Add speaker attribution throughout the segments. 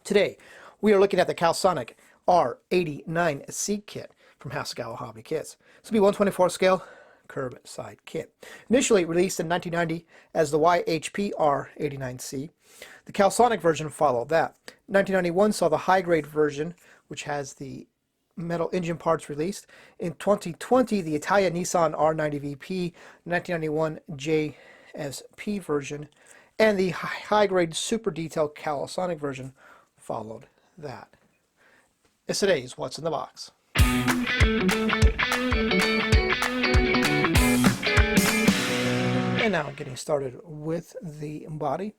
Speaker 1: Today, we are looking at the Calsonic R89C kit from Hasegawa Hobby Kits. This will be 1/24 scale curbside kit. Initially released in 1990 as the YHP R89C, the Calsonic version followed that. 1991 saw the high-grade version, which has the metal engine parts released. In 2020, the Italian NISSAN R90VP 1991 JSP version and the high-grade super detailed Calsonic version followed that. It's today's What's in the Box. And now getting started with the body.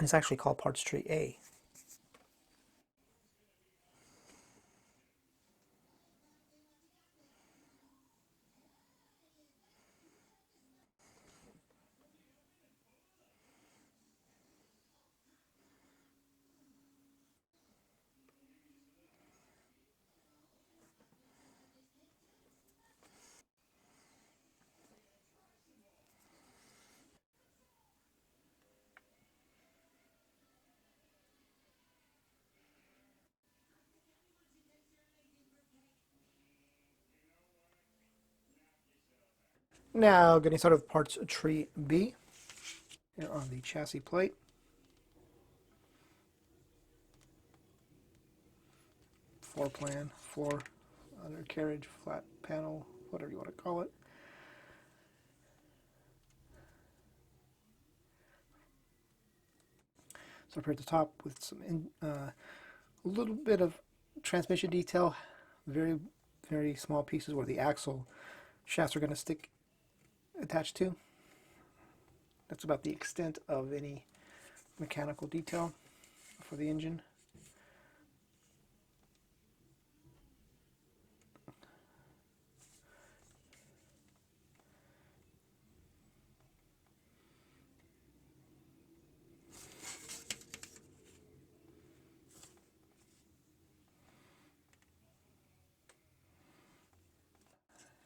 Speaker 1: It's actually called Parts Tree A. Now getting started with Parts Tree B. Here on the chassis plate. Floor plan, floor, undercarriage, flat panel, whatever you want to call it. So up here at the top with some a little bit of transmission detail, very small pieces where the axle shafts are going to stick attached to. That's about the extent of any mechanical detail for the engine.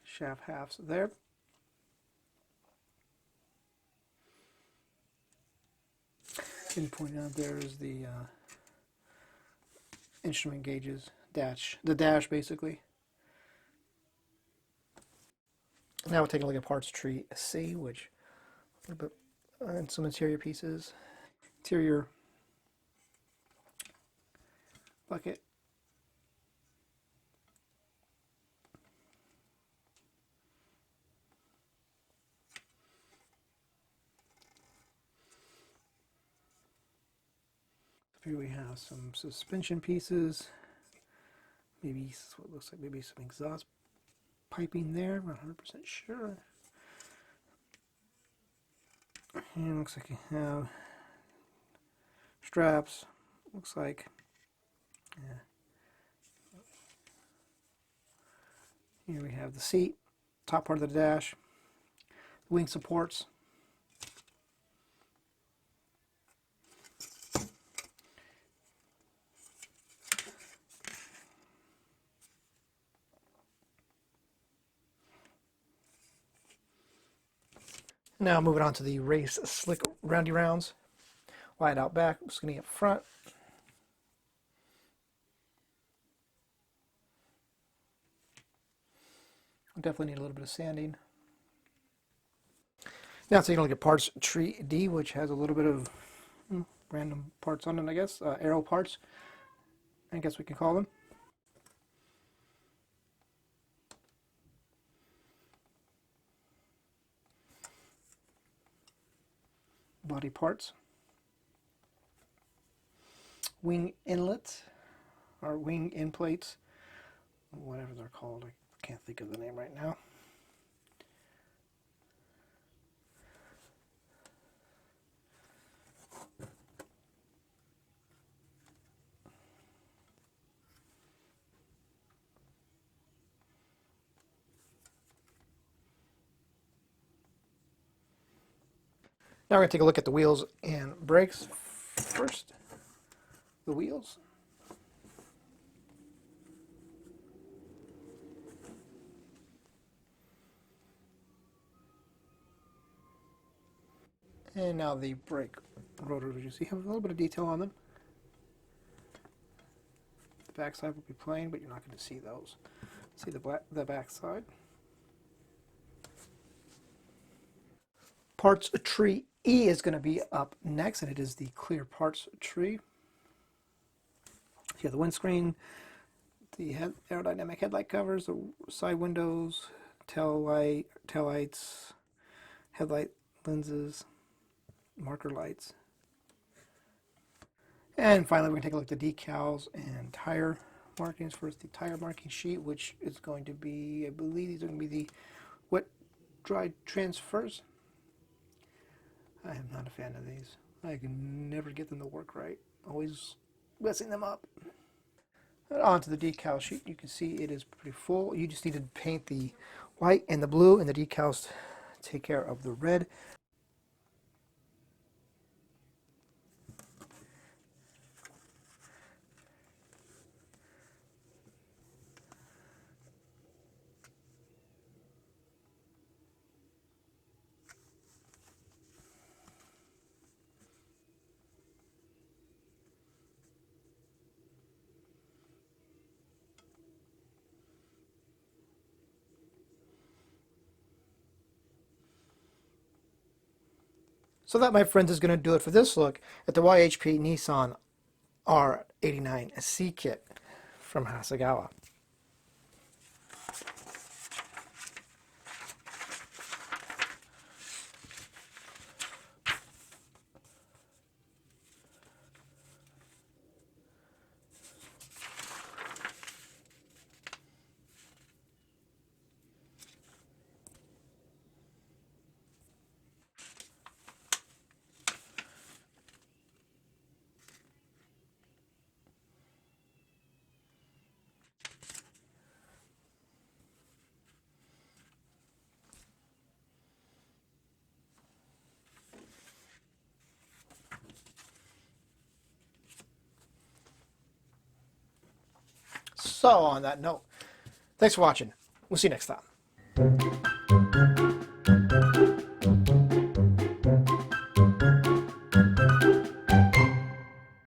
Speaker 1: Shaft halves there. And point out there is the instrument gauges, the dash basically. Now we're taking a look at Parts Tree C, which a little bit and some interior pieces. Interior bucket. Here we have some suspension pieces, maybe what looks like maybe some exhaust piping there, I'm not 100% sure. And it looks like you have straps, looks like, yeah. Here we have the seat, top part of the dash, wing supports. Now moving on to the race slick roundy rounds. Wide out back, skinny up front. Definitely need a little bit of sanding. Now taking a look at Parts Tree D, which has a little bit of random parts on it, I guess. Aero parts, I guess we can call them. Body parts. Wing inlets, or wing end plates, whatever they're called. I can't think of the name right now. Now we're going to take a look at the wheels and brakes. First, the wheels. And now the brake rotors, you see, have a little bit of detail on them. back side will be plain, but you're not going to see those. See the back side. Parts tree E is going to be up next, and it is the clear parts tree. You have the windscreen, the aerodynamic headlight covers, the side windows, tail lights, headlight lenses, marker lights. And finally, we're going to take a look at the decals and tire markings. First, the tire marking sheet, which is going to be, I believe these are going to be the wet dry transfers. I am not a fan of these. I can never get them to work right. Always messing them up. And onto the decal sheet, you can see it is pretty full. You just need to paint the white and the blue, and the decals take care of the red. So that, my friends, is going to do it for this look at the YHP Nissan R89C kit from Hasegawa. So on that note, thanks for watching. We'll see you next time.